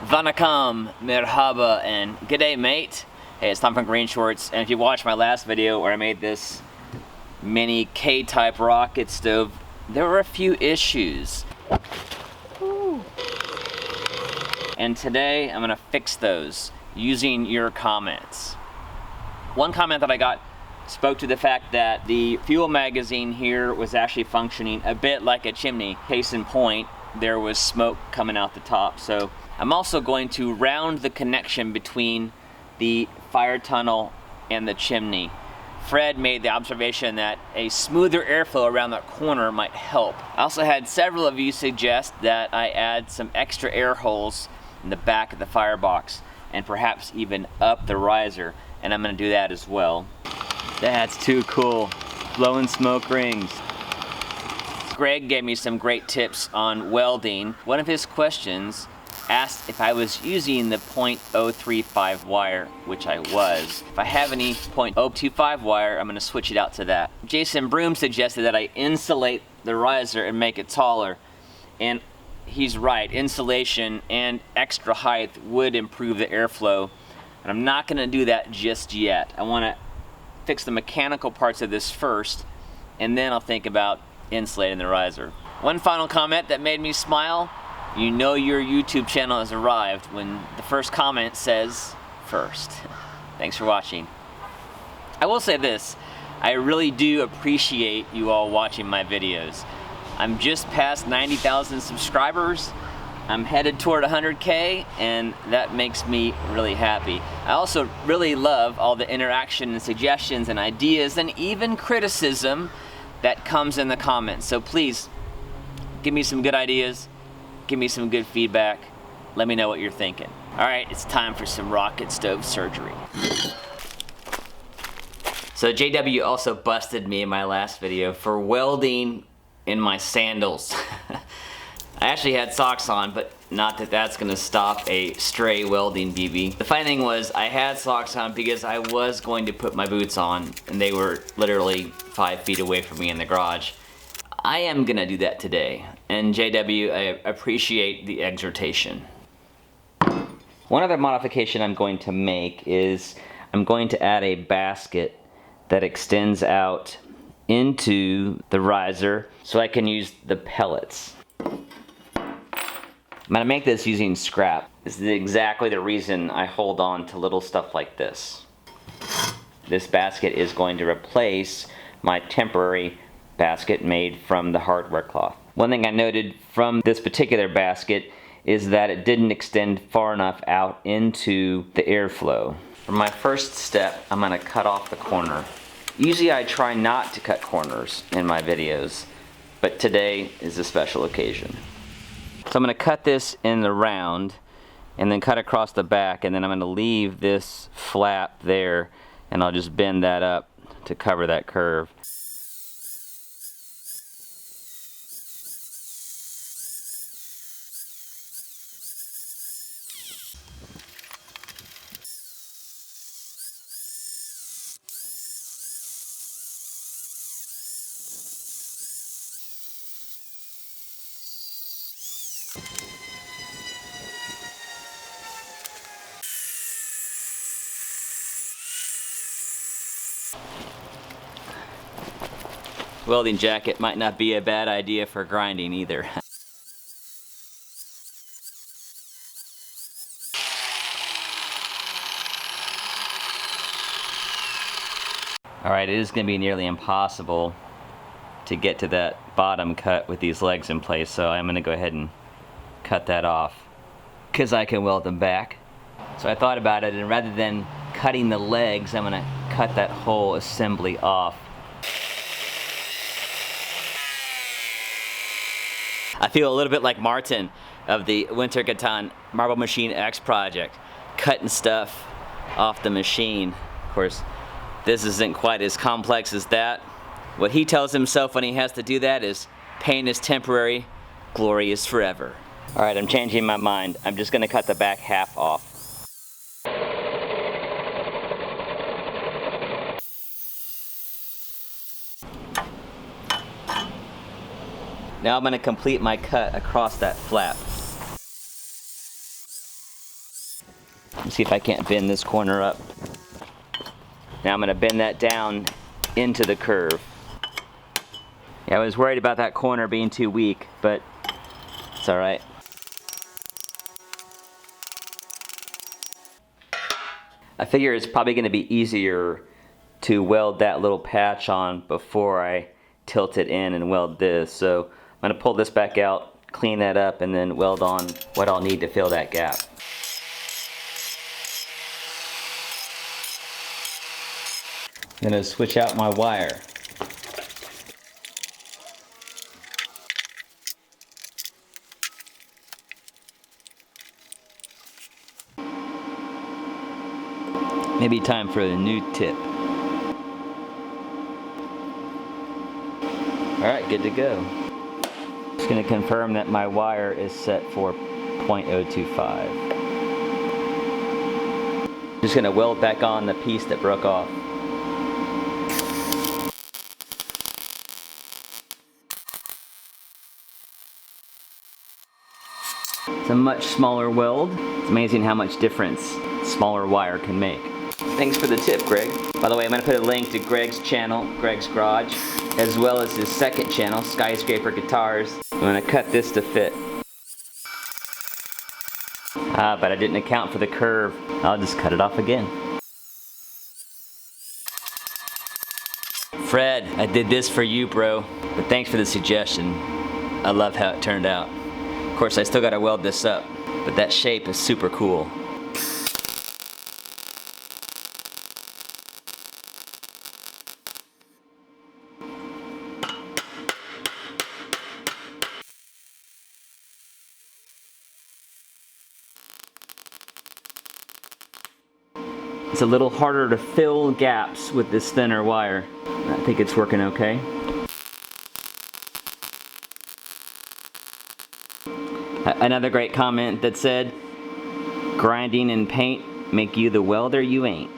Vanakkam, merhaba, and g'day mate. Hey, it's Tom from GreenShortz, and if you watched my last video where I made this mini K-type rocket stove, there were a few issues. Ooh. And today I'm gonna fix those using your comments. One comment that I got spoke to the fact that the fuel magazine here was actually functioning a bit like a chimney. Case in point, there was smoke coming out the top. So I'm also going to round the connection between the fire tunnel and the chimney. Fred made the observation that a smoother airflow around that corner might help. I also had several of you suggest that I add some extra air holes in the back of the firebox and perhaps even up the riser, and I'm gonna do that as well. That's too cool. Blowing smoke rings. Greg gave me some great tips on welding. One of his questions asked if I was using the .035 wire, which I was. If I have any .025 wire, I'm gonna switch it out to that. Jason Broom suggested that I insulate the riser and make it taller. And he's right, insulation and extra height would improve the airflow. And I'm not gonna do that just yet. I wanna fix the mechanical parts of this first, and then I'll think about insulating the riser. One final comment that made me smile: you know your YouTube channel has arrived when the first comment says first. Thanks for watching. I will say this, I really do appreciate you all watching my videos. I'm just past 90,000 subscribers. I'm headed toward 100K, and that makes me really happy. I also really love all the interaction and suggestions and ideas and even criticism that comes in the comments. So please, give me some good ideas, give me some good feedback, let me know what you're thinking. All right, it's time for some rocket stove surgery. So JW also busted me in my last video for welding in my sandals. I actually had socks on, but not that that's gonna stop a stray welding BB. The funny thing was, I had socks on because I was going to put my boots on, and they were literally 5 feet away from me in the garage. I am gonna do that today, and JW, I appreciate the exhortation. One other modification I'm going to make is I'm going to add a basket that extends out into the riser so I can use the pellets. I'm gonna make this using scrap. This is exactly the reason I hold on to little stuff like this. This basket is going to replace my temporary basket made from the hardware cloth. One thing I noted from this particular basket is that it didn't extend far enough out into the airflow. For my first step, I'm gonna cut off the corner. Usually I try not to cut corners in my videos, but today is a special occasion. So I'm going to cut this in the round and then cut across the back, and then I'm going to leave this flap there, and I'll just bend that up to cover that curve. Welding jacket might not be a bad idea for grinding either. Alright, it is going to be nearly impossible to get to that bottom cut with these legs in place, so I'm going to go ahead and cut that off because I can weld them back. So I thought about it, and rather than cutting the legs, I'm going to cut that whole assembly off. I feel a little bit like Martin of the Winter Gatan Marble Machine X project, cutting stuff off the machine. Of course, this isn't quite as complex as that. What he tells himself when he has to do that is, pain is temporary, glory is forever. All right, I'm changing my mind. I'm just gonna cut the back half off. Now I'm going to complete my cut across that flap. Let's see if I can't bend this corner up. Now I'm gonna bend that down into the curve. Yeah, I was worried about that corner being too weak, but it's all right. I figure it's probably gonna be easier to weld that little patch on before I tilt it in and weld this. So I'm gonna pull this back out, clean that up, and then weld on what I'll need to fill that gap. I'm gonna switch out my wire. Maybe time for a new tip. Alright, good to go. Just gonna confirm that my wire is set for 0.025. Just gonna weld back on the piece that broke off. It's a much smaller weld. It's amazing how much difference smaller wire can make. Thanks for the tip, Greg. By the way, I'm going to put a link to Greg's channel, Greg's Garage, as well as his second channel, Skyscraper Guitars. I'm going to cut this to fit. But I didn't account for the curve. I'll just cut it off again. Fred, I did this for you, bro. But thanks for the suggestion. I love how it turned out. Of course, I still got to weld this up, but that shape is super cool. It's a little harder to fill gaps with this thinner wire. I think it's working okay. Another great comment that said, grinding and paint make you the welder you ain't.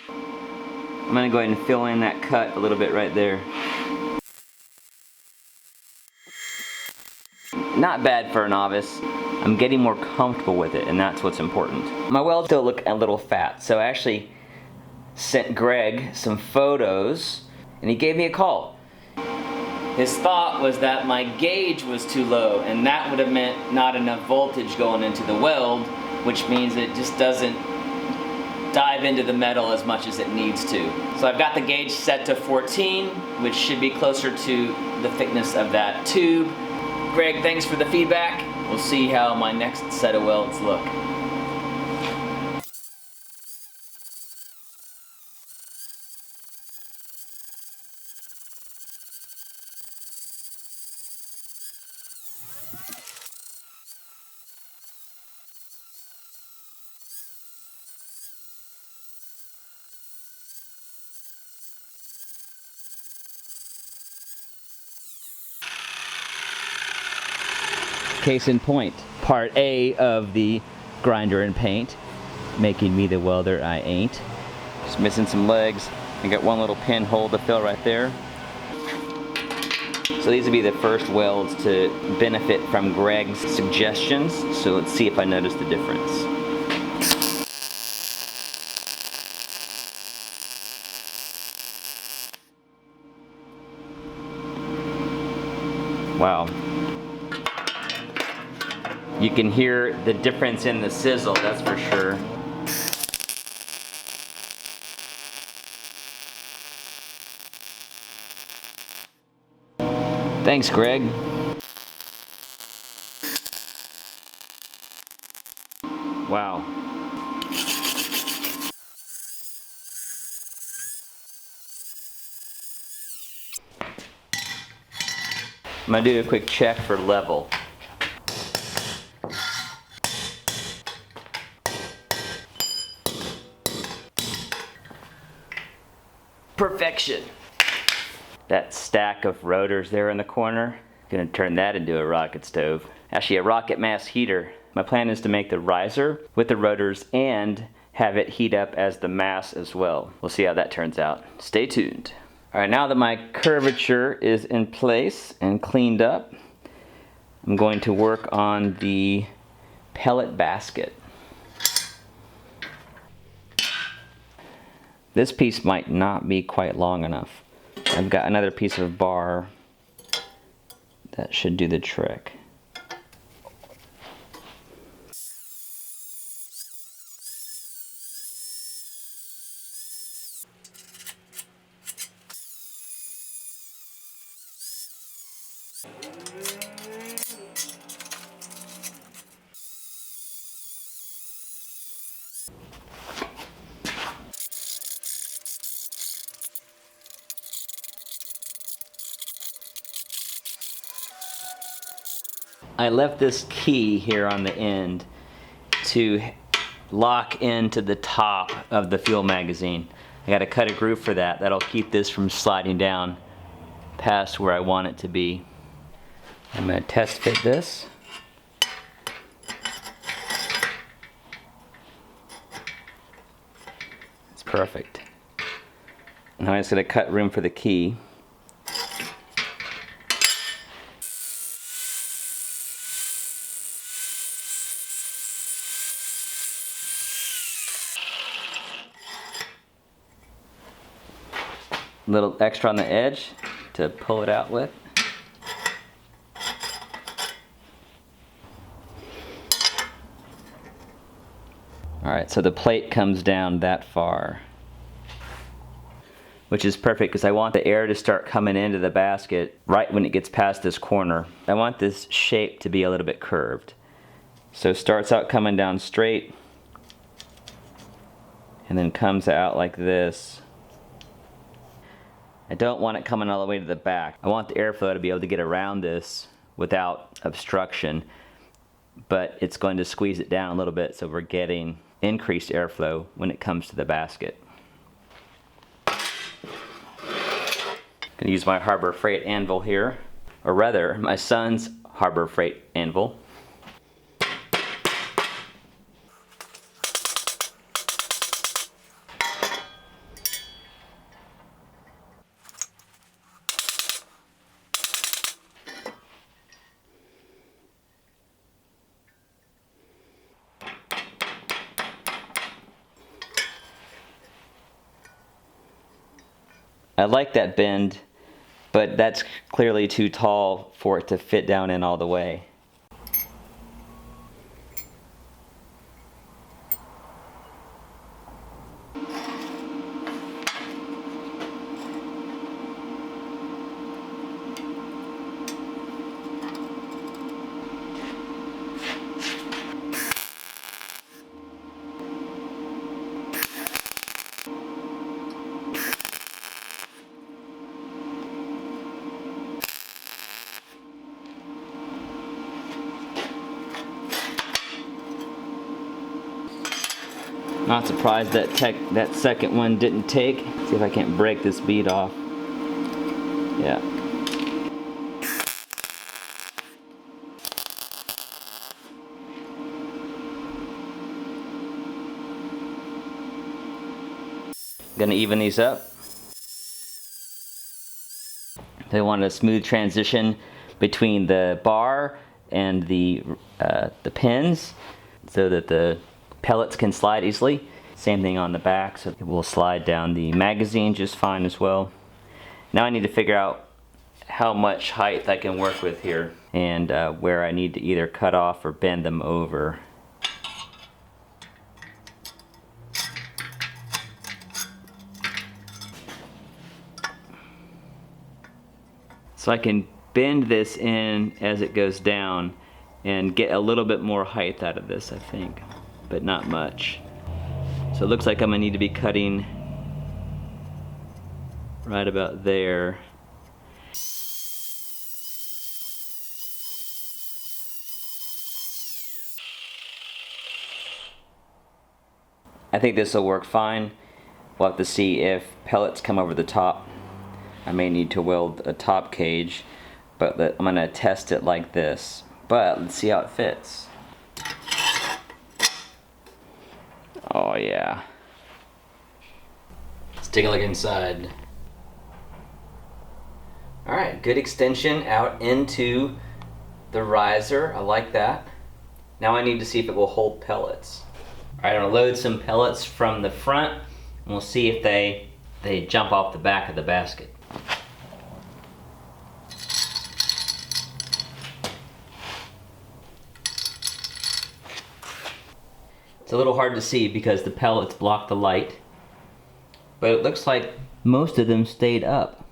I'm gonna go ahead and fill in that cut a little bit right there. Not bad for a novice. I'm getting more comfortable with it, and that's what's important. My welds still look a little fat, so I actually sent Greg some photos, and he gave me a call. His thought was that my gauge was too low, and that would have meant not enough voltage going into the weld, which means it just doesn't dive into the metal as much as it needs to. So I've got the gauge set to 14, which should be closer to the thickness of that tube. Greg, thanks for the feedback. We'll see how my next set of welds look. Case in point, part A of the grinder and paint, making me the welder I ain't. Just missing some legs. I got one little pinhole to fill right there. So these will be the first welds to benefit from Greg's suggestions. So let's see if I notice the difference. Wow. You can hear the difference in the sizzle, that's for sure. Thanks, Greg. Wow. I'm gonna do a quick check for level. Perfection. That stack of rotors there in the corner, gonna turn that into a rocket stove. Actually, a rocket mass heater. My plan is to make the riser with the rotors and have it heat up as the mass as well. We'll see how that turns out. Stay tuned. All right, now that my curvature is in place and cleaned up, I'm going to work on the pellet basket. This piece might not be quite long enough. I've got another piece of bar that should do the trick. I left this key here on the end to lock into the top of the fuel magazine. I got to cut a groove for that. That'll keep this from sliding down past where I want it to be. I'm going to test fit this. It's perfect. Now I'm just going to cut room for the key. A little extra on the edge to pull it out with. Alright, so the plate comes down that far, which is perfect because I want the air to start coming into the basket right when it gets past this corner. I want this shape to be a little bit curved. So it starts out coming down straight and then comes out like this. I don't want it coming all the way to the back. I want the airflow to be able to get around this without obstruction, but it's going to squeeze it down a little bit so we're getting increased airflow when it comes to the basket. I'm going to use my Harbor Freight anvil here, or rather my son's Harbor Freight anvil. I like that bend, but that's clearly too tall for it to fit down in all the way. Not surprised that second one didn't take. See if I can't break this bead off. Yeah. Gonna even these up. They want a smooth transition between the bar and the pins so that the pellets can slide easily. Same thing on the back, so it will slide down the magazine just fine as well. Now I need to figure out how much height I can work with here and where I need to either cut off or bend them over. So I can bend this in as it goes down and get a little bit more height out of this, I think, but not much. So it looks like I'm gonna need to be cutting right about there. I think this will work fine. We'll have to see if pellets come over the top. I may need to weld a top cage, but I'm gonna test it like this. But let's see how it fits. Oh yeah. Let's take a look inside. Alright, good extension out into the riser. I like that. Now I need to see if it will hold pellets. All right, I'm gonna load some pellets from the front, and we'll see if they jump off the back of the basket. It's a little hard to see because the pellets block the light, but it looks like most of them stayed up.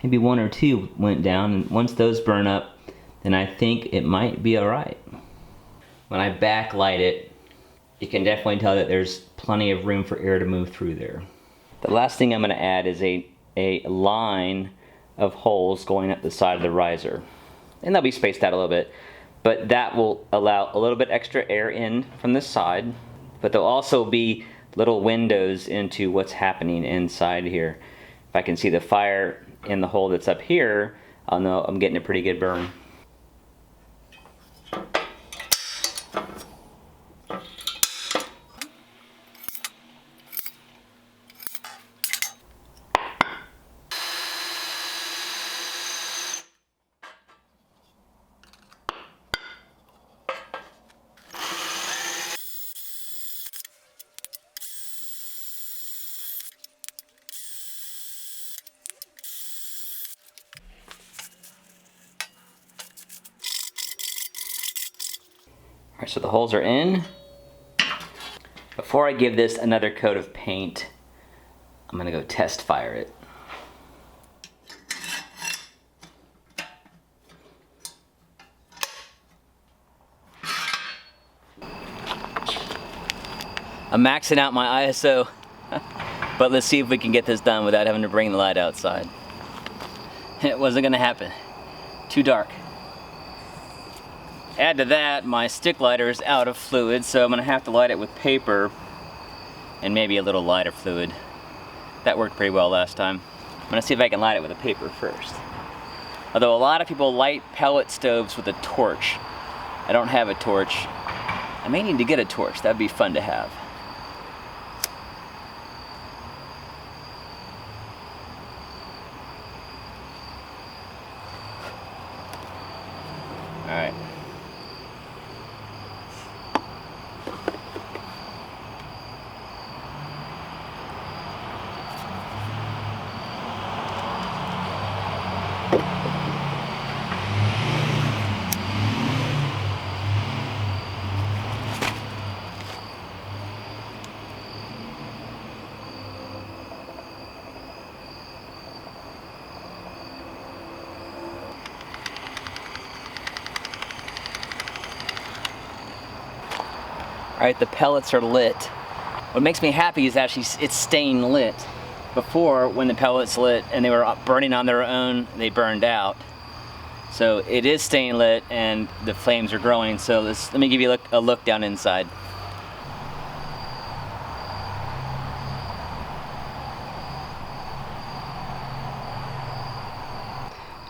Maybe one or two went down, and once those burn up, then I think it might be all right. When I backlight it, you can definitely tell that there's plenty of room for air to move through there. The last thing I'm gonna add is a line of holes going up the side of the riser. And they'll be spaced out a little bit, but that will allow a little bit extra air in from this side, but there'll also be little windows into what's happening inside here. If I can see the fire in the hole that's up here, I'll know I'm getting a pretty good burn. Alright, so the holes are in. Before I give this another coat of paint, I'm gonna go test fire it. I'm maxing out my ISO, but let's see if we can get this done without having to bring the light outside. It wasn't gonna happen. Too dark. Add to that, my stick lighter is out of fluid, so I'm gonna have to light it with paper and maybe a little lighter fluid. That worked pretty well last time. I'm gonna see if I can light it with a paper first. Although a lot of people light pellet stoves with a torch. I don't have a torch. I may need to get a torch. That'd be fun to have. All right. Alright, the pellets are lit. What makes me happy is actually it's staying lit. Before, when the pellets lit and they were burning on their own, they burned out. So it is staying lit and the flames are growing. So let me give you a look down inside.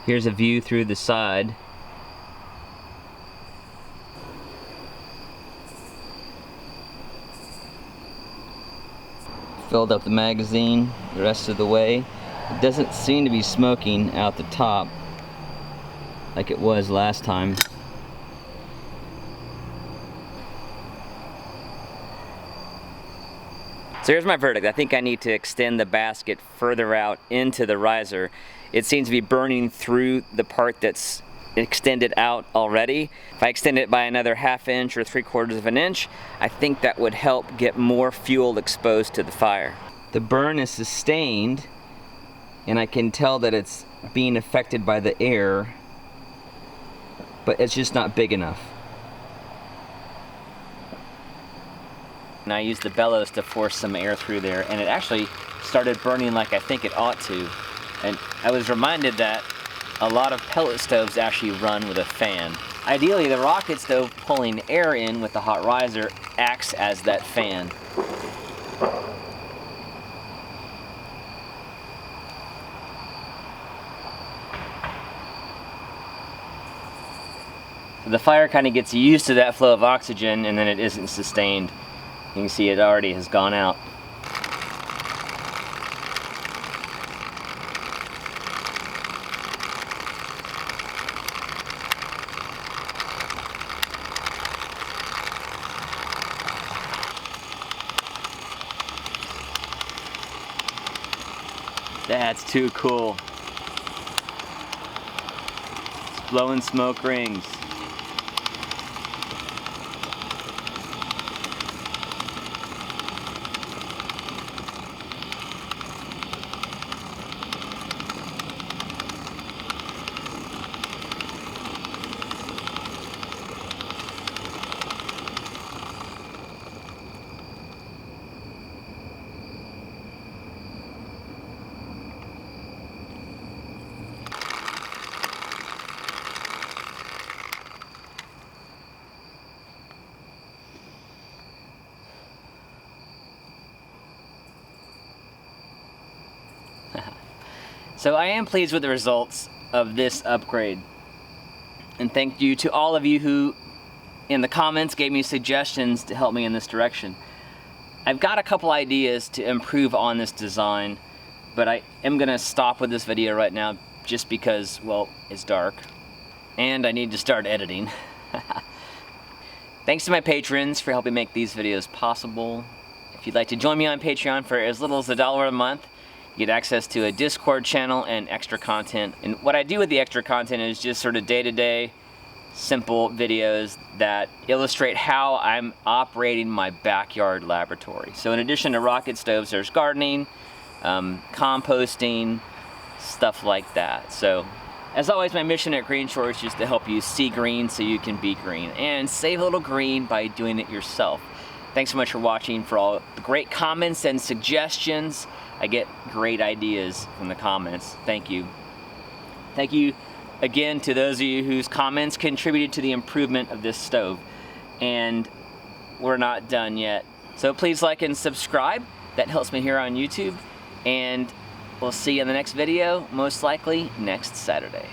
Here's a view through the side. Filled up the magazine the rest of the way. It doesn't seem to be smoking out the top like it was last time. So here's my verdict. I think I need to extend the basket further out into the riser. It seems to be burning through the part that's extended out already. If I extend it by another 1/2 inch or 3/4 of an inch, I think that would help get more fuel exposed to the fire. The burn is sustained, and I can tell that it's being affected by the air, but it's just not big enough. And I used the bellows to force some air through there, and it actually started burning like I think it ought to. And I was reminded that a lot of pellet stoves actually run with a fan. Ideally, the rocket stove pulling air in with the hot riser acts as that fan. So the fire kind of gets used to that flow of oxygen, and then it isn't sustained. You can see it already has gone out. That's too cool. It's blowing smoke rings. So I am pleased with the results of this upgrade. And thank you to all of you who in the comments gave me suggestions to help me in this direction. I've got a couple ideas to improve on this design, but I am gonna stop with this video right now just because, well, it's dark and I need to start editing. Thanks to my patrons for helping make these videos possible. If you'd like to join me on Patreon for as little as $1 a month, you get access to a Discord channel and extra content. And what I do with the extra content is just sort of day-to-day, simple videos that illustrate how I'm operating my backyard laboratory. So in addition to rocket stoves, there's gardening, composting, stuff like that. So as always, my mission at GreenShortz is to help you see green so you can be green and save a little green by doing it yourself. Thanks so much for watching, for all the great comments and suggestions. I get great ideas from the comments. Thank you. Thank you again to those of you whose comments contributed to the improvement of this stove. And we're not done yet. So please like and subscribe. That helps me here on YouTube. And we'll see you in the next video, most likely next Saturday.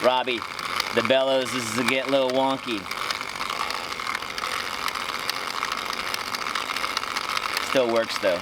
Robbie, the bellows is getting a little wonky. Still works though.